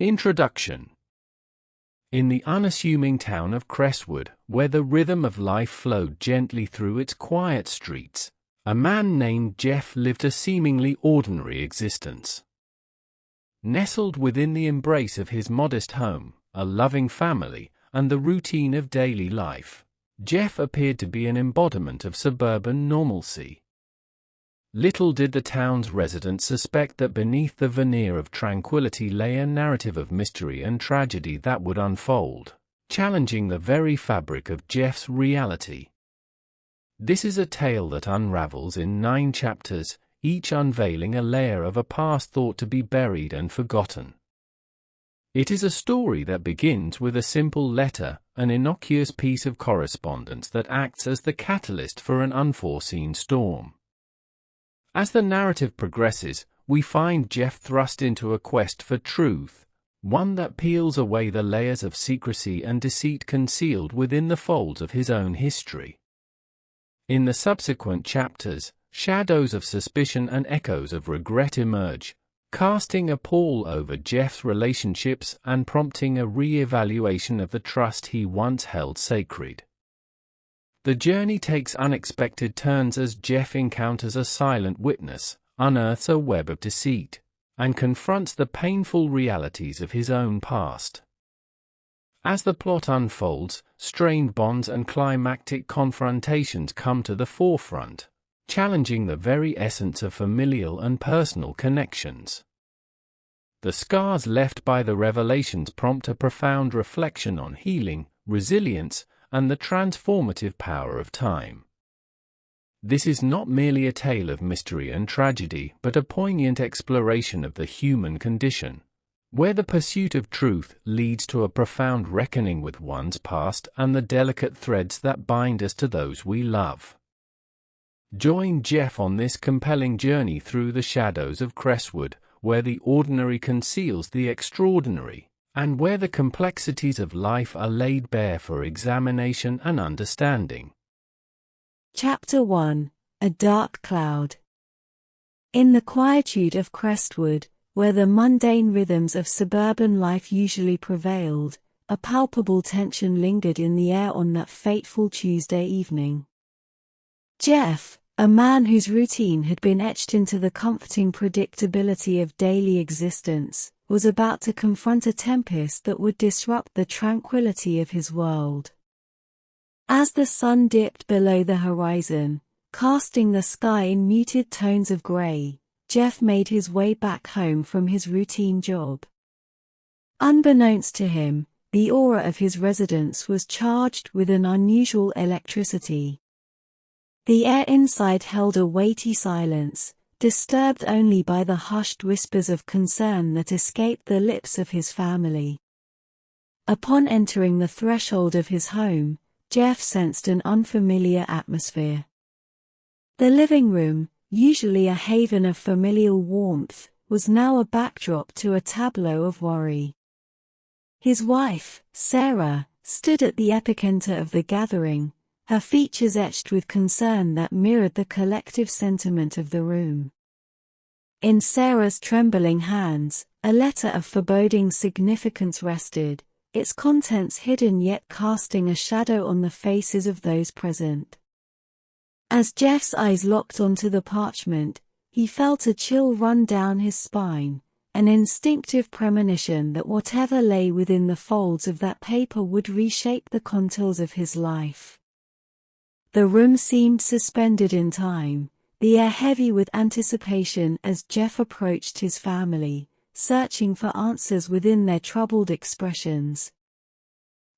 Introduction. In the unassuming town of Crestwood, where the rhythm of life flowed gently through its quiet streets, a man named Jeff lived a seemingly ordinary existence. Nestled within the embrace of his modest home, a loving family, and the routine of daily life, Jeff appeared to be an embodiment of suburban normalcy. Little did the town's residents suspect that beneath the veneer of tranquility lay a narrative of mystery and tragedy that would unfold, challenging the very fabric of Jeff's reality. This is a tale that unravels in 9 chapters, each unveiling a layer of a past thought to be buried and forgotten. It is a story that begins with a simple letter, an innocuous piece of correspondence that acts as the catalyst for an unforeseen storm. As the narrative progresses, we find Jeff thrust into a quest for truth, one that peels away the layers of secrecy and deceit concealed within the folds of his own history. In the subsequent chapters, shadows of suspicion and echoes of regret emerge, casting a pall over Jeff's relationships and prompting a re-evaluation of the trust he once held sacred. The journey takes unexpected turns as Jeff encounters a silent witness, unearths a web of deceit, and confronts the painful realities of his own past. As the plot unfolds, strained bonds and climactic confrontations come to the forefront, challenging the very essence of familial and personal connections. The scars left by the revelations prompt a profound reflection on healing, resilience, and the transformative power of time. This is not merely a tale of mystery and tragedy, but a poignant exploration of the human condition, where the pursuit of truth leads to a profound reckoning with one's past and the delicate threads that bind us to those we love. Join Jeff on this compelling journey through the shadows of Crestwood, where the ordinary conceals the extraordinary, and where the complexities of life are laid bare for examination and understanding. Chapter 1: A Dark Cloud. In the quietude of Crestwood, where the mundane rhythms of suburban life usually prevailed, a palpable tension lingered in the air on that fateful Tuesday evening. Jeff, a man whose routine had been etched into the comforting predictability of daily existence, was about to confront a tempest that would disrupt the tranquility of his world. As the sun dipped below the horizon, casting the sky in muted tones of gray, Jeff made his way back home from his routine job. Unbeknownst to him, the aura of his residence was charged with an unusual electricity. The air inside held a weighty silence, disturbed only by the hushed whispers of concern that escaped the lips of his family. Upon entering the threshold of his home, Jeff sensed an unfamiliar atmosphere. The living room, usually a haven of familial warmth, was now a backdrop to a tableau of worry. His wife, Sarah, stood at the epicenter of the gathering, her features etched with concern that mirrored the collective sentiment of the room. In Sarah's trembling hands, a letter of foreboding significance rested, its contents hidden yet casting a shadow on the faces of those present. As Jeff's eyes locked onto the parchment, he felt a chill run down his spine, an instinctive premonition that whatever lay within the folds of that paper would reshape the contours of his life. The room seemed suspended in time, the air heavy with anticipation as Jeff approached his family, searching for answers within their troubled expressions.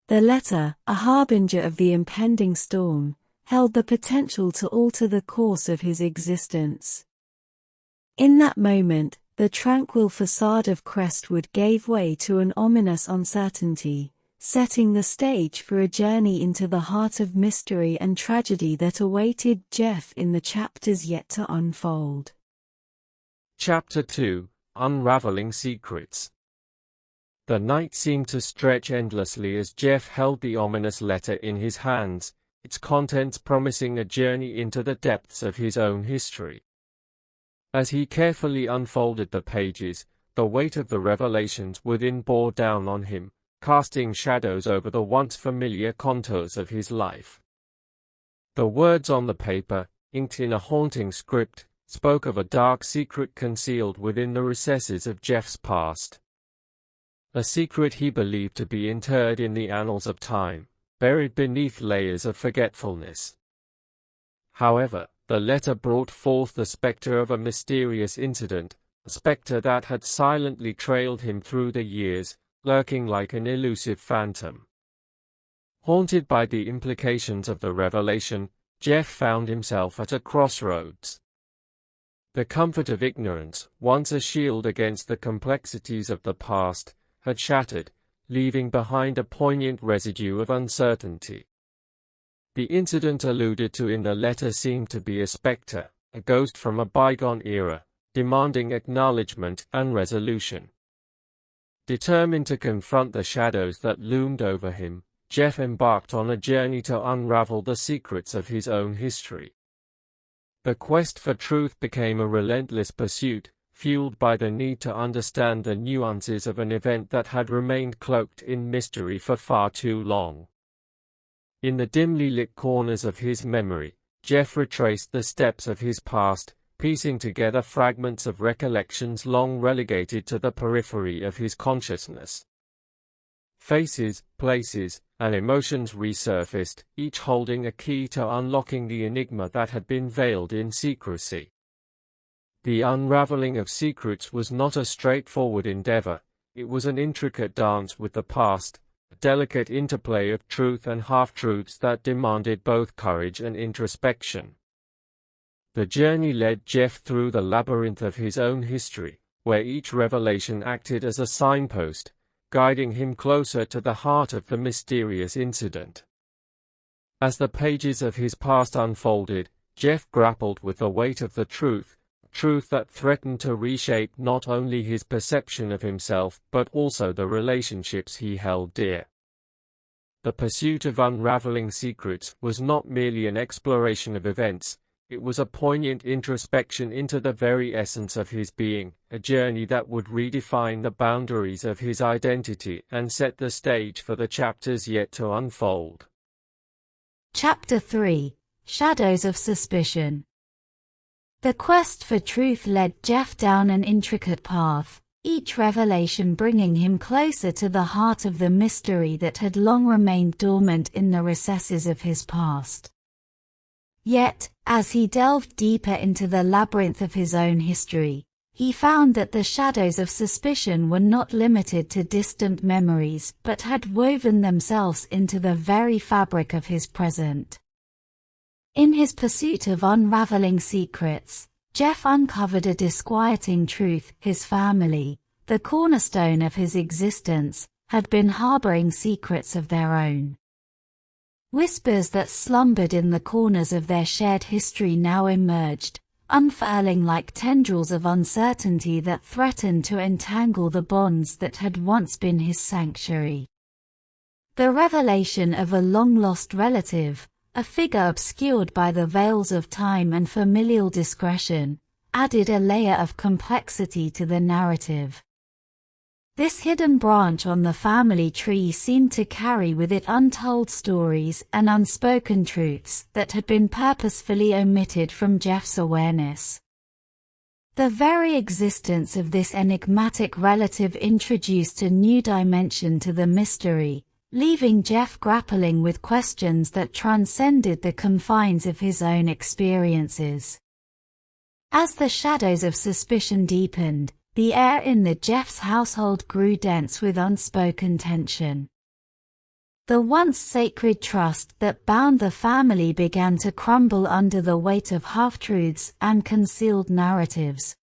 The letter, a harbinger of the impending storm, held the potential to alter the course of his existence. In that moment, the tranquil facade of Crestwood gave way to an ominous uncertainty, setting the stage for a journey into the heart of mystery and tragedy that awaited Jeff in the chapters yet to unfold. Chapter 2: Unraveling Secrets. The night seemed to stretch endlessly as Jeff held the ominous letter in his hands, its contents promising a journey into the depths of his own history. As he carefully unfolded the pages, the weight of the revelations within bore down on him, casting shadows over the once familiar contours of his life. The words on the paper, inked in a haunting script, spoke of a dark secret concealed within the recesses of Jeff's past. A secret he believed to be interred in the annals of time, buried beneath layers of forgetfulness. However, the letter brought forth the specter of a mysterious incident, a specter that had silently trailed him through the years, lurking like an elusive phantom. Haunted by the implications of the revelation, Jeff found himself at a crossroads. The comfort of ignorance, once a shield against the complexities of the past, had shattered, leaving behind a poignant residue of uncertainty. The incident alluded to in the letter seemed to be a specter, a ghost from a bygone era, demanding acknowledgement and resolution. Determined to confront the shadows that loomed over him, Jeff embarked on a journey to unravel the secrets of his own history. The quest for truth became a relentless pursuit, fueled by the need to understand the nuances of an event that had remained cloaked in mystery for far too long. In the dimly lit corners of his memory, Jeff retraced the steps of his past, piecing together fragments of recollections long relegated to the periphery of his consciousness. Faces, places, and emotions resurfaced, each holding a key to unlocking the enigma that had been veiled in secrecy. The unraveling of secrets was not a straightforward endeavor, it was an intricate dance with the past, a delicate interplay of truth and half-truths that demanded both courage and introspection. The journey led Jeff through the labyrinth of his own history, where each revelation acted as a signpost, guiding him closer to the heart of the mysterious incident. As the pages of his past unfolded, Jeff grappled with the weight of the truth that threatened to reshape not only his perception of himself but also the relationships he held dear. The pursuit of unraveling secrets was not merely an exploration of events, it was a poignant introspection into the very essence of his being, a journey that would redefine the boundaries of his identity and set the stage for the chapters yet to unfold. Chapter 3: Shadows of Suspicion. The quest for truth led Jeff down an intricate path, each revelation bringing him closer to the heart of the mystery that had long remained dormant in the recesses of his past. Yet, as he delved deeper into the labyrinth of his own history, he found that the shadows of suspicion were not limited to distant memories but had woven themselves into the very fabric of his present. In his pursuit of unraveling secrets, Jeff uncovered a disquieting truth: his family, the cornerstone of his existence, had been harboring secrets of their own. Whispers that slumbered in the corners of their shared history now emerged, unfurling like tendrils of uncertainty that threatened to entangle the bonds that had once been his sanctuary. The revelation of a long-lost relative, a figure obscured by the veils of time and familial discretion, added a layer of complexity to the narrative. This hidden branch on the family tree seemed to carry with it untold stories and unspoken truths that had been purposefully omitted from Jeff's awareness. The very existence of this enigmatic relative introduced a new dimension to the mystery, leaving Jeff grappling with questions that transcended the confines of his own experiences. As the shadows of suspicion deepened, the air in the Jeff's household grew dense with unspoken tension. The once sacred trust that bound the family began to crumble under the weight of half-truths and concealed narratives.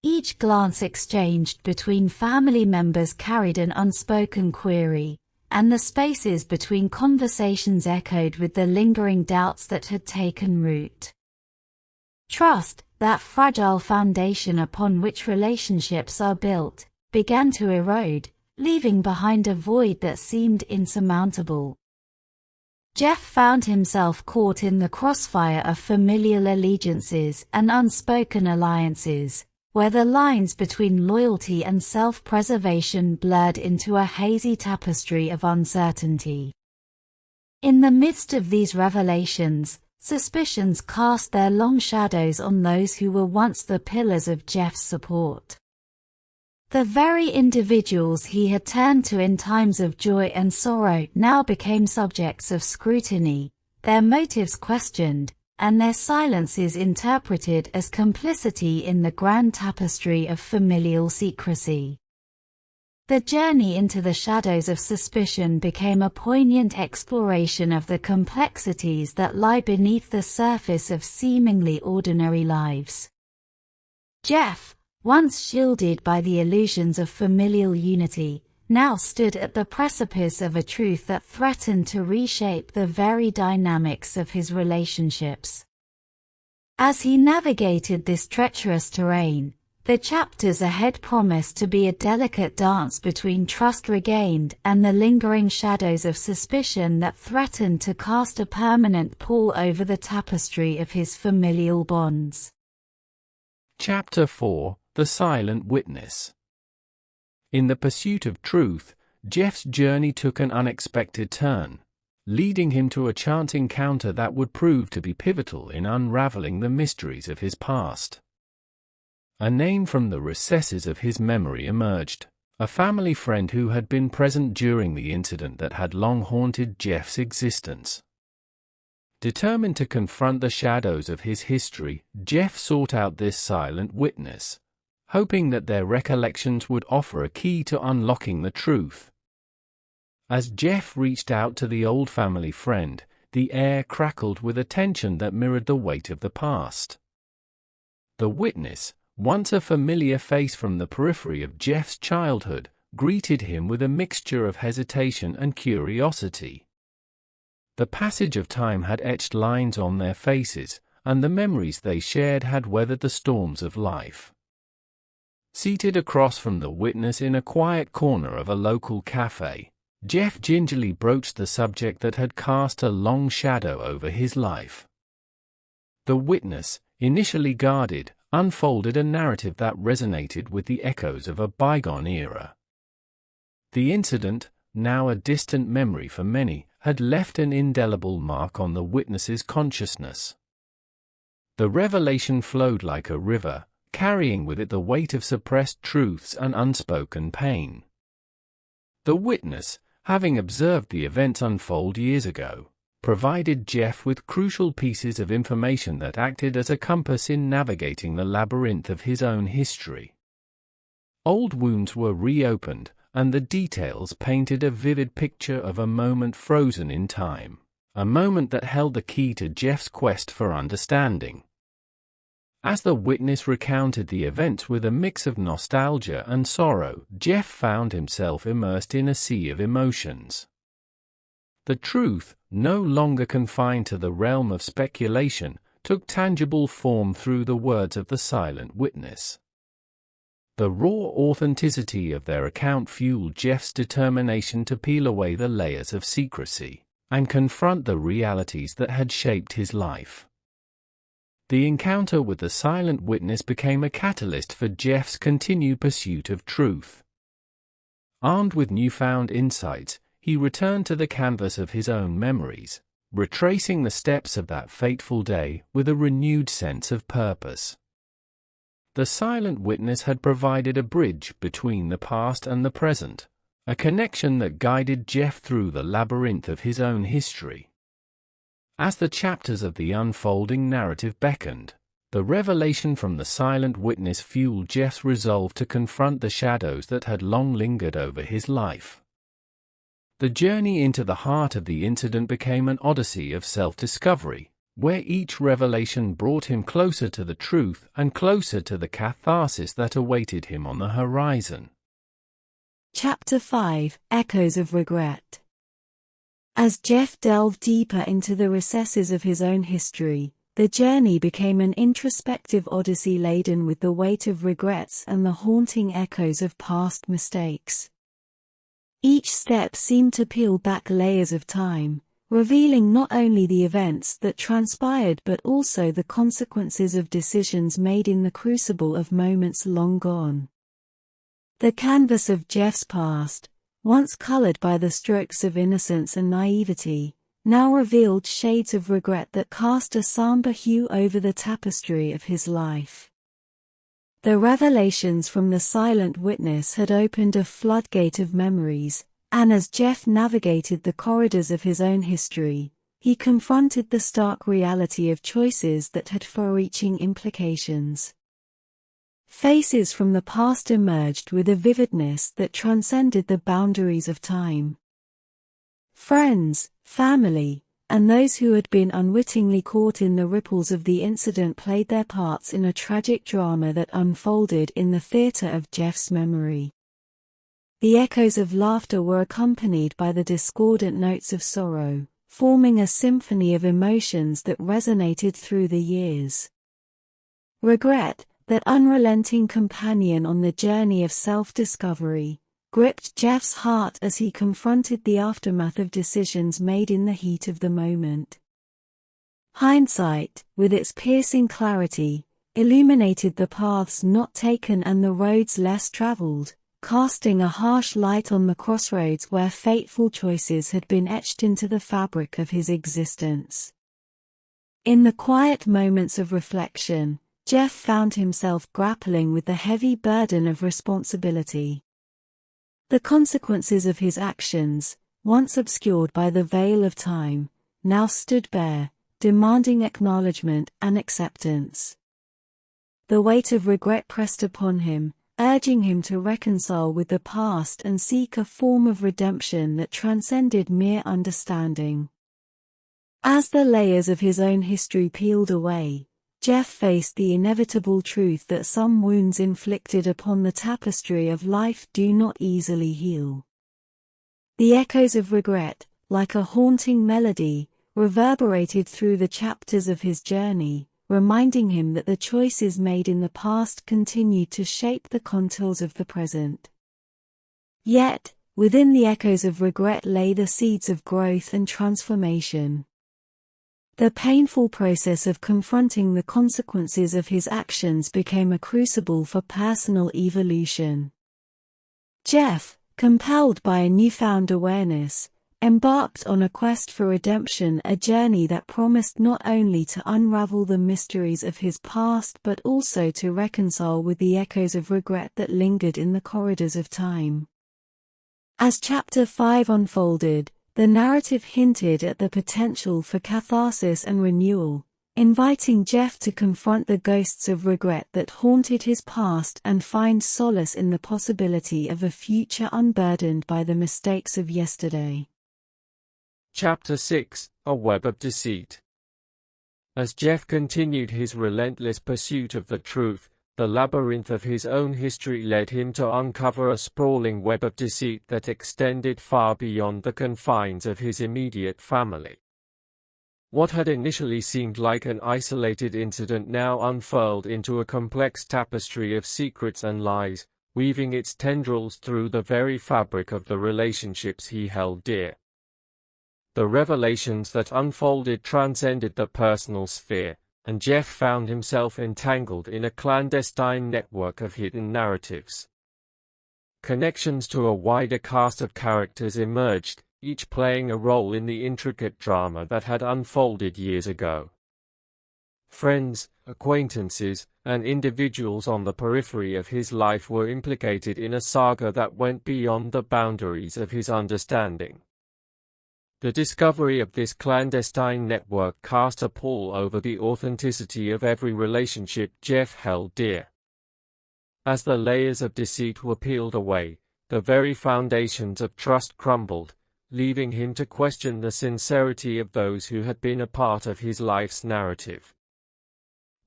Each glance exchanged between family members carried an unspoken query, and the spaces between conversations echoed with the lingering doubts that had taken root. Trust, that fragile foundation upon which relationships are built, began to erode, leaving behind a void that seemed insurmountable. Jeff found himself caught in the crossfire of familial allegiances and unspoken alliances, where the lines between loyalty and self-preservation blurred into a hazy tapestry of uncertainty. In the midst of these revelations, suspicions cast their long shadows on those who were once the pillars of Jeff's support. The very individuals he had turned to in times of joy and sorrow now became subjects of scrutiny, their motives questioned, and their silences interpreted as complicity in the grand tapestry of familial secrecy. The journey into the shadows of suspicion became a poignant exploration of the complexities that lie beneath the surface of seemingly ordinary lives. Jeff, once shielded by the illusions of familial unity, now stood at the precipice of a truth that threatened to reshape the very dynamics of his relationships. As he navigated this treacherous terrain, the chapters ahead promised to be a delicate dance between trust regained and the lingering shadows of suspicion that threatened to cast a permanent pall over the tapestry of his familial bonds. Chapter 4: The Silent Witness. In the pursuit of truth, Jeff's journey took an unexpected turn, leading him to a chance encounter that would prove to be pivotal in unraveling the mysteries of his past. A name from the recesses of his memory emerged, a family friend who had been present during the incident that had long haunted Jeff's existence. Determined to confront the shadows of his history, Jeff sought out this silent witness, hoping that their recollections would offer a key to unlocking the truth. As Jeff reached out to the old family friend, the air crackled with a tension that mirrored the weight of the past. The witness, once a familiar face from the periphery of Jeff's childhood, greeted him with a mixture of hesitation and curiosity. The passage of time had etched lines on their faces, and the memories they shared had weathered the storms of life. Seated across from the witness in a quiet corner of a local cafe, Jeff gingerly broached the subject that had cast a long shadow over his life. The witness, initially guarded, unfolded a narrative that resonated with the echoes of a bygone era. The incident, now a distant memory for many, had left an indelible mark on the witness's consciousness. The revelation flowed like a river, carrying with it the weight of suppressed truths and unspoken pain. The witness, having observed the events unfold years ago, provided Jeff with crucial pieces of information that acted as a compass in navigating the labyrinth of his own history. Old wounds were reopened, and the details painted a vivid picture of a moment frozen in time, a moment that held the key to Jeff's quest for understanding. As the witness recounted the events with a mix of nostalgia and sorrow, Jeff found himself immersed in a sea of emotions. The truth, no longer confined to the realm of speculation, took tangible form through the words of the silent witness. The raw authenticity of their account fueled Jeff's determination to peel away the layers of secrecy and confront the realities that had shaped his life. The encounter with the silent witness became a catalyst for Jeff's continued pursuit of truth. Armed with newfound insights, he returned to the canvas of his own memories, retracing the steps of that fateful day with a renewed sense of purpose. The silent witness had provided a bridge between the past and the present, a connection that guided Jeff through the labyrinth of his own history. As the chapters of the unfolding narrative beckoned, the revelation from the silent witness fueled Jeff's resolve to confront the shadows that had long lingered over his life. The journey into the heart of the incident became an odyssey of self-discovery, where each revelation brought him closer to the truth and closer to the catharsis that awaited him on the horizon. Chapter 5: Echoes of Regret. As Jeff delved deeper into the recesses of his own history, the journey became an introspective odyssey laden with the weight of regrets and the haunting echoes of past mistakes. Each step seemed to peel back layers of time, revealing not only the events that transpired but also the consequences of decisions made in the crucible of moments long gone. The canvas of Jeff's past, once colored by the strokes of innocence and naivety, now revealed shades of regret that cast a somber hue over the tapestry of his life. The revelations from the silent witness had opened a floodgate of memories, and as Jeff navigated the corridors of his own history, he confronted the stark reality of choices that had far-reaching implications. Faces from the past emerged with a vividness that transcended the boundaries of time. Friends, family, and those who had been unwittingly caught in the ripples of the incident played their parts in a tragic drama that unfolded in the theater of Jeff's memory. The echoes of laughter were accompanied by the discordant notes of sorrow, forming a symphony of emotions that resonated through the years. Regret, that unrelenting companion on the journey of self-discovery, gripped Jeff's heart as he confronted the aftermath of decisions made in the heat of the moment. Hindsight, with its piercing clarity, illuminated the paths not taken and the roads less traveled, casting a harsh light on the crossroads where fateful choices had been etched into the fabric of his existence. In the quiet moments of reflection, Jeff found himself grappling with the heavy burden of responsibility. The consequences of his actions, once obscured by the veil of time, now stood bare, demanding acknowledgement and acceptance. The weight of regret pressed upon him, urging him to reconcile with the past and seek a form of redemption that transcended mere understanding. As the layers of his own history peeled away, Jeff faced the inevitable truth that some wounds inflicted upon the tapestry of life do not easily heal. The echoes of regret, like a haunting melody, reverberated through the chapters of his journey, reminding him that the choices made in the past continued to shape the contours of the present. Yet, within the echoes of regret lay the seeds of growth and transformation. The painful process of confronting the consequences of his actions became a crucible for personal evolution. Jeff, compelled by a newfound awareness, embarked on a quest for redemption, a journey that promised not only to unravel the mysteries of his past but also to reconcile with the echoes of regret that lingered in the corridors of time. As Chapter 5 unfolded, the narrative hinted at the potential for catharsis and renewal, inviting Jeff to confront the ghosts of regret that haunted his past and find solace in the possibility of a future unburdened by the mistakes of yesterday. Chapter 6, A Web of Deceit. As Jeff continued his relentless pursuit of the truth, the labyrinth of his own history led him to uncover a sprawling web of deceit that extended far beyond the confines of his immediate family. What had initially seemed like an isolated incident now unfurled into a complex tapestry of secrets and lies, weaving its tendrils through the very fabric of the relationships he held dear. The revelations that unfolded transcended the personal sphere, and Jeff found himself entangled in a clandestine network of hidden narratives. Connections to a wider cast of characters emerged, each playing a role in the intricate drama that had unfolded years ago. Friends, acquaintances, and individuals on the periphery of his life were implicated in a saga that went beyond the boundaries of his understanding. The discovery of this clandestine network cast a pall over the authenticity of every relationship Jeff held dear. As the layers of deceit were peeled away, the very foundations of trust crumbled, leaving him to question the sincerity of those who had been a part of his life's narrative.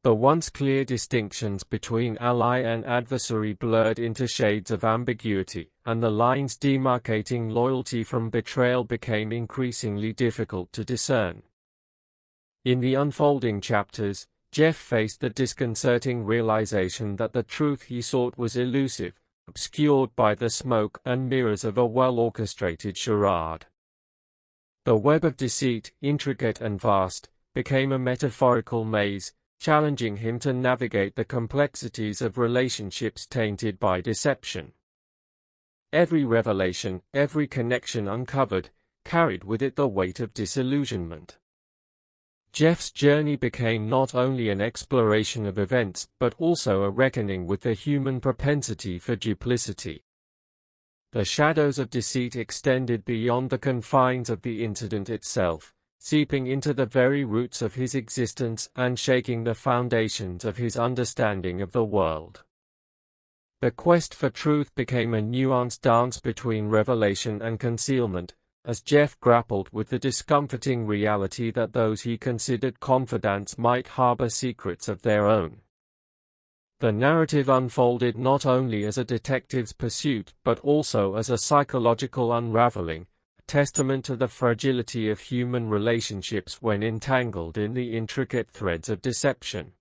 The once clear distinctions between ally and adversary blurred into shades of ambiguity, and the lines demarcating loyalty from betrayal became increasingly difficult to discern. In the unfolding chapters, Jeff faced the disconcerting realization that the truth he sought was elusive, obscured by the smoke and mirrors of a well-orchestrated charade. The web of deceit, intricate and vast, became a metaphorical maze, challenging him to navigate the complexities of relationships tainted by deception. Every revelation, every connection uncovered, carried with it the weight of disillusionment. Jeff's journey became not only an exploration of events, but also a reckoning with the human propensity for duplicity. The shadows of deceit extended beyond the confines of the incident itself, seeping into the very roots of his existence and shaking the foundations of his understanding of the world. The quest for truth became a nuanced dance between revelation and concealment, as Jeff grappled with the discomforting reality that those he considered confidants might harbor secrets of their own. The narrative unfolded not only as a detective's pursuit but also as a psychological unraveling, a testament to the fragility of human relationships when entangled in the intricate threads of deception.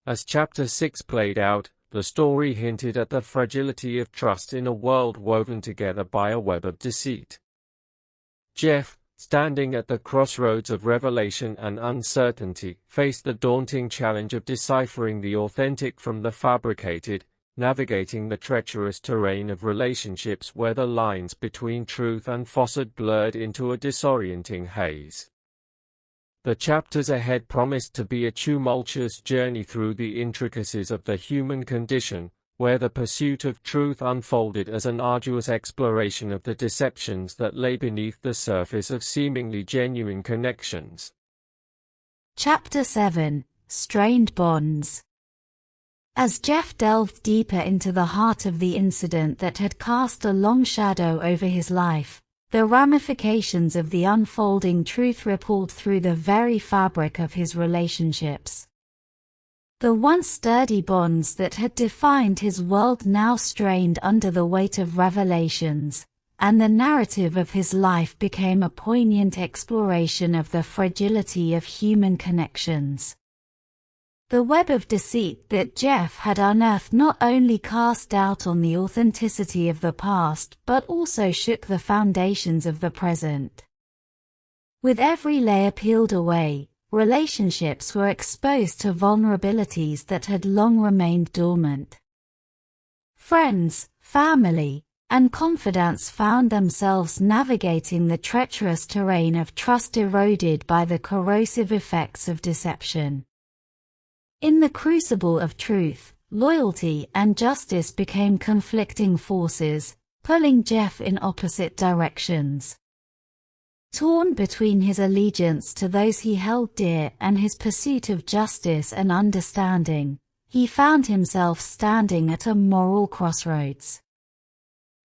As Chapter 6 played out, the story hinted at the fragility of trust in a world woven together by a web of deceit. Jeff, standing at the crossroads of revelation and uncertainty, faced the daunting challenge of deciphering the authentic from the fabricated, navigating the treacherous terrain of relationships where the lines between truth and falsehood blurred into a disorienting haze. The chapters ahead promised to be a tumultuous journey through the intricacies of the human condition, where the pursuit of truth unfolded as an arduous exploration of the deceptions that lay beneath the surface of seemingly genuine connections. Chapter 7: Strained Bonds. As Jeff delved deeper into the heart of the incident that had cast a long shadow over his life, the ramifications of the unfolding truth rippled through the very fabric of his relationships. The once sturdy bonds that had defined his world now strained under the weight of revelations, and the narrative of his life became a poignant exploration of the fragility of human connections. The web of deceit that Jeff had unearthed not only cast doubt on the authenticity of the past but also shook the foundations of the present. With every layer peeled away, relationships were exposed to vulnerabilities that had long remained dormant. Friends, family, and confidants found themselves navigating the treacherous terrain of trust eroded by the corrosive effects of deception. In the crucible of truth, loyalty and justice became conflicting forces, pulling Jeff in opposite directions. Torn between his allegiance to those he held dear and his pursuit of justice and understanding, he found himself standing at a moral crossroads.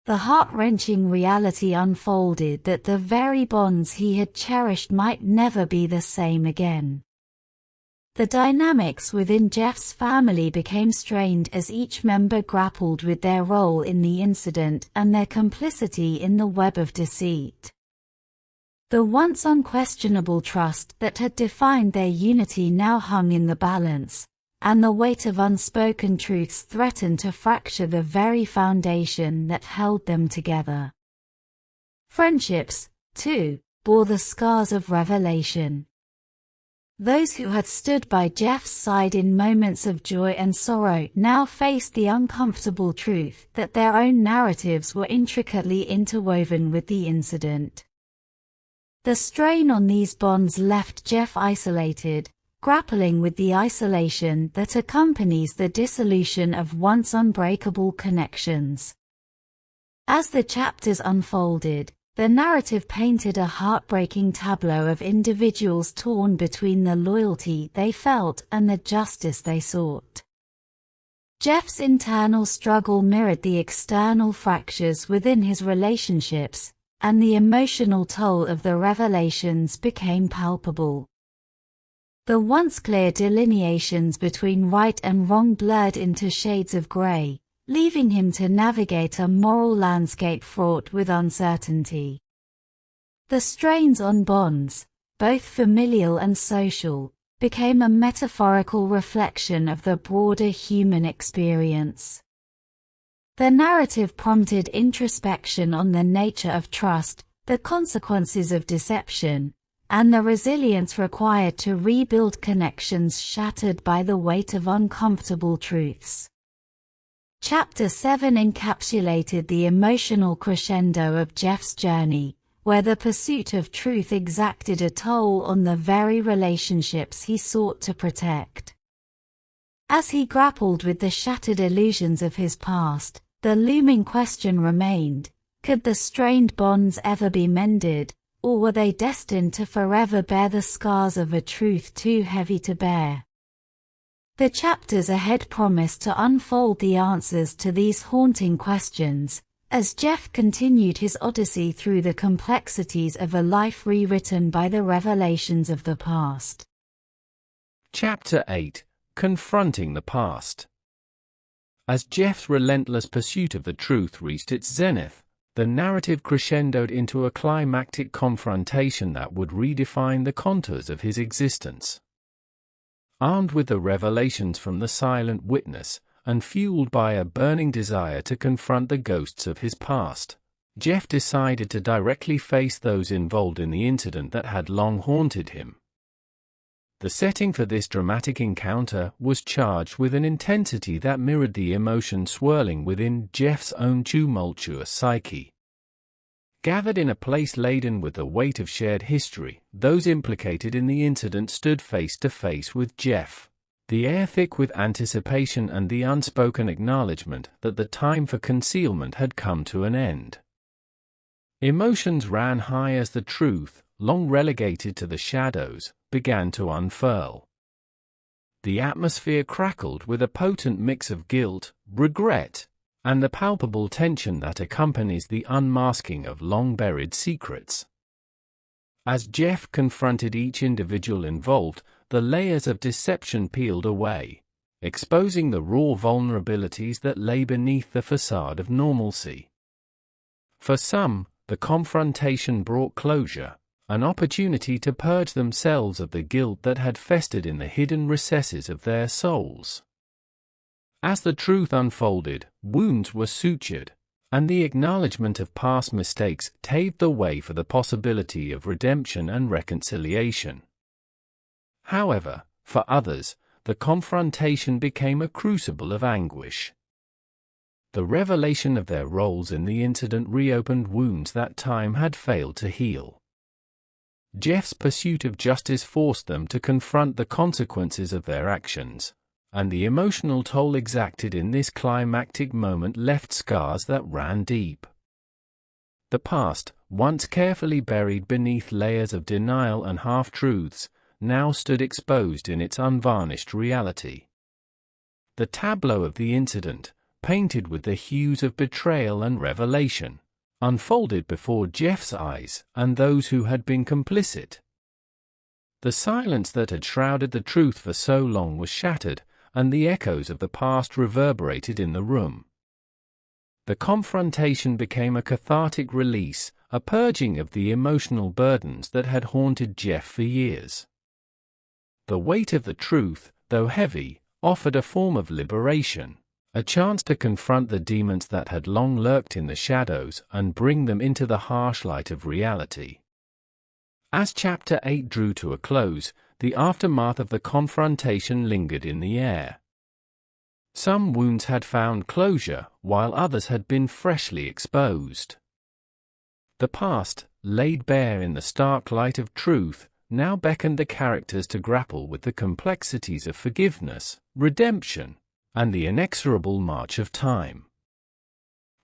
The heart-wrenching reality unfolded that the very bonds he had cherished might never be the same again. The dynamics within Jeff's family became strained as each member grappled with their role in the incident and their complicity in the web of deceit. The once unquestionable trust that had defined their unity now hung in the balance, and the weight of unspoken truths threatened to fracture the very foundation that held them together. Friendships, too, bore the scars of revelation. Those who had stood by Jeff's side in moments of joy and sorrow now faced the uncomfortable truth that their own narratives were intricately interwoven with the incident. The strain on these bonds left Jeff isolated, grappling with the isolation that accompanies the dissolution of once unbreakable connections. As the chapters unfolded, the narrative painted a heartbreaking tableau of individuals torn between the loyalty they felt and the justice they sought. Jeff's internal struggle mirrored the external fractures within his relationships, and the emotional toll of the revelations became palpable. The once clear delineations between right and wrong blurred into shades of gray, leaving him to navigate a moral landscape fraught with uncertainty. The strains on bonds, both familial and social, became a metaphorical reflection of the broader human experience. The narrative prompted introspection on the nature of trust, the consequences of deception, and the resilience required to rebuild connections shattered by the weight of uncomfortable truths. Chapter 7 encapsulated the emotional crescendo of Jeff's journey, where the pursuit of truth exacted a toll on the very relationships he sought to protect. As he grappled with the shattered illusions of his past, the looming question remained: could the strained bonds ever be mended, or were they destined to forever bear the scars of a truth too heavy to bear? The chapters ahead promise to unfold the answers to these haunting questions, as Jeff continued his odyssey through the complexities of a life rewritten by the revelations of the past. Chapter 8: Confronting the Past. As Jeff's relentless pursuit of the truth reached its zenith, the narrative crescendoed into a climactic confrontation that would redefine the contours of his existence. Armed with the revelations from the silent witness, and fueled by a burning desire to confront the ghosts of his past, Jeff decided to directly face those involved in the incident that had long haunted him. The setting for this dramatic encounter was charged with an intensity that mirrored the emotion swirling within Jeff's own tumultuous psyche. Gathered in a place laden with the weight of shared history, those implicated in the incident stood face to face with Jeff, the air thick with anticipation and the unspoken acknowledgement that the time for concealment had come to an end. Emotions ran high as the truth, long relegated to the shadows, began to unfurl. The atmosphere crackled with a potent mix of guilt, regret, and the palpable tension that accompanies the unmasking of long-buried secrets. As Jeff confronted each individual involved, the layers of deception peeled away, exposing the raw vulnerabilities that lay beneath the facade of normalcy. For some, the confrontation brought closure, an opportunity to purge themselves of the guilt that had festered in the hidden recesses of their souls. As the truth unfolded, wounds were sutured, and the acknowledgement of past mistakes paved the way for the possibility of redemption and reconciliation. However, for others, the confrontation became a crucible of anguish. The revelation of their roles in the incident reopened wounds that time had failed to heal. Jeff's pursuit of justice forced them to confront the consequences of their actions, and the emotional toll exacted in this climactic moment left scars that ran deep. The past, once carefully buried beneath layers of denial and half-truths, now stood exposed in its unvarnished reality. The tableau of the incident, painted with the hues of betrayal and revelation, unfolded before Jeff's eyes and those who had been complicit. The silence that had shrouded the truth for so long was shattered, and the echoes of the past reverberated in the room. The confrontation became a cathartic release, a purging of the emotional burdens that had haunted Jeff for years. The weight of the truth, though heavy, offered a form of liberation, a chance to confront the demons that had long lurked in the shadows and bring them into the harsh light of reality. As Chapter 8 drew to a close, the aftermath of the confrontation lingered in the air. Some wounds had found closure, while others had been freshly exposed. The past, laid bare in the stark light of truth, now beckoned the characters to grapple with the complexities of forgiveness, redemption, and the inexorable march of time.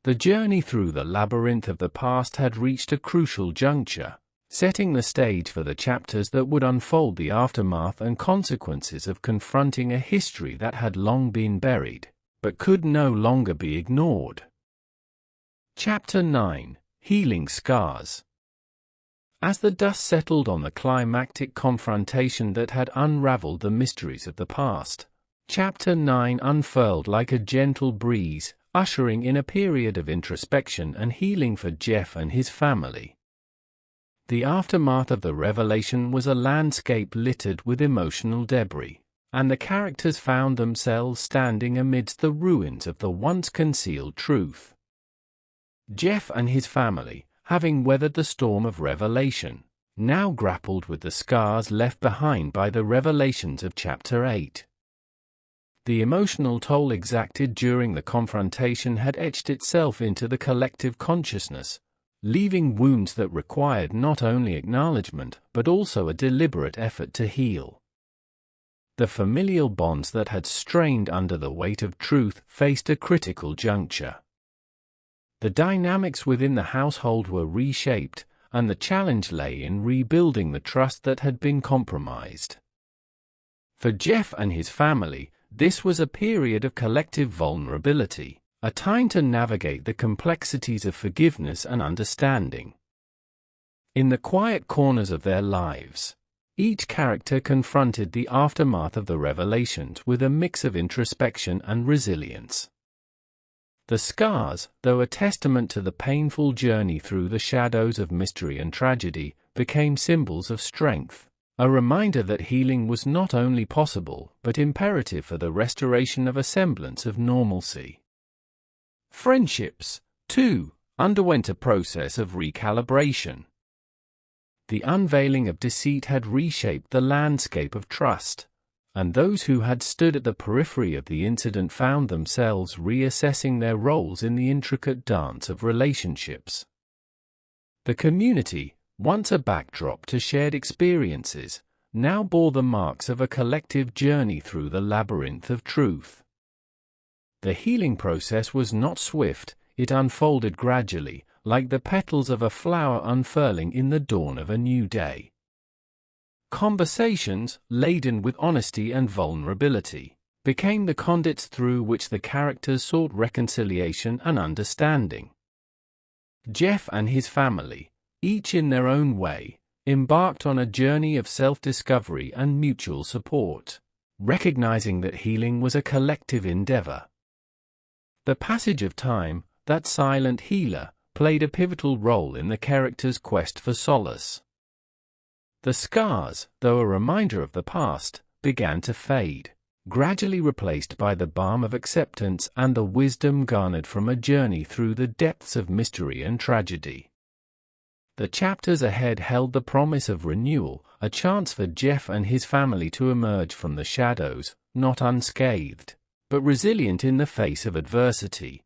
The journey through the labyrinth of the past had reached a crucial juncture, setting the stage for the chapters that would unfold the aftermath and consequences of confronting a history that had long been buried, but could no longer be ignored. Chapter 9: Healing Scars. As the dust settled on the climactic confrontation that had unraveled the mysteries of the past, Chapter 9 unfurled like a gentle breeze, ushering in a period of introspection and healing for Jeff and his family. The aftermath of the revelation was a landscape littered with emotional debris, and the characters found themselves standing amidst the ruins of the once concealed truth. Jeff and his family, having weathered the storm of revelation, now grappled with the scars left behind by the revelations of Chapter 8. The emotional toll exacted during the confrontation had etched itself into the collective consciousness, leaving wounds that required not only acknowledgement but also a deliberate effort to heal. The familial bonds that had strained under the weight of truth faced a critical juncture. The dynamics within the household were reshaped, and the challenge lay in rebuilding the trust that had been compromised. For Jeff and his family, this was a period of collective vulnerability, a time to navigate the complexities of forgiveness and understanding. In the quiet corners of their lives, each character confronted the aftermath of the revelations with a mix of introspection and resilience. The scars, though a testament to the painful journey through the shadows of mystery and tragedy, became symbols of strength, a reminder that healing was not only possible but imperative for the restoration of a semblance of normalcy. Friendships, too, underwent a process of recalibration. The unveiling of deceit had reshaped the landscape of trust, and those who had stood at the periphery of the incident found themselves reassessing their roles in the intricate dance of relationships. The community, once a backdrop to shared experiences, now bore the marks of a collective journey through the labyrinth of truth. The healing process was not swift, it unfolded gradually, like the petals of a flower unfurling in the dawn of a new day. Conversations, laden with honesty and vulnerability, became the conduits through which the characters sought reconciliation and understanding. Jeff and his family, each in their own way, embarked on a journey of self-discovery and mutual support, recognizing that healing was a collective endeavor. The passage of time, that silent healer, played a pivotal role in the characters' quest for solace. The scars, though a reminder of the past, began to fade, gradually replaced by the balm of acceptance and the wisdom garnered from a journey through the depths of mystery and tragedy. The chapters ahead held the promise of renewal, a chance for Jeff and his family to emerge from the shadows, not unscathed, but resilient in the face of adversity.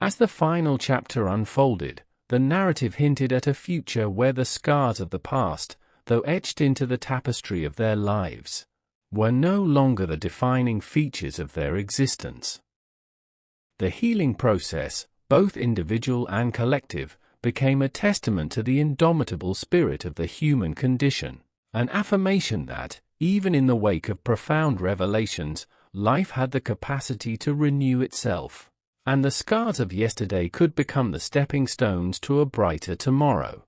As the final chapter unfolded, the narrative hinted at a future where the scars of the past, though etched into the tapestry of their lives, were no longer the defining features of their existence. The healing process, both individual and collective, became a testament to the indomitable spirit of the human condition, an affirmation that, even in the wake of profound revelations, life had the capacity to renew itself, and the scars of yesterday could become the stepping stones to a brighter tomorrow.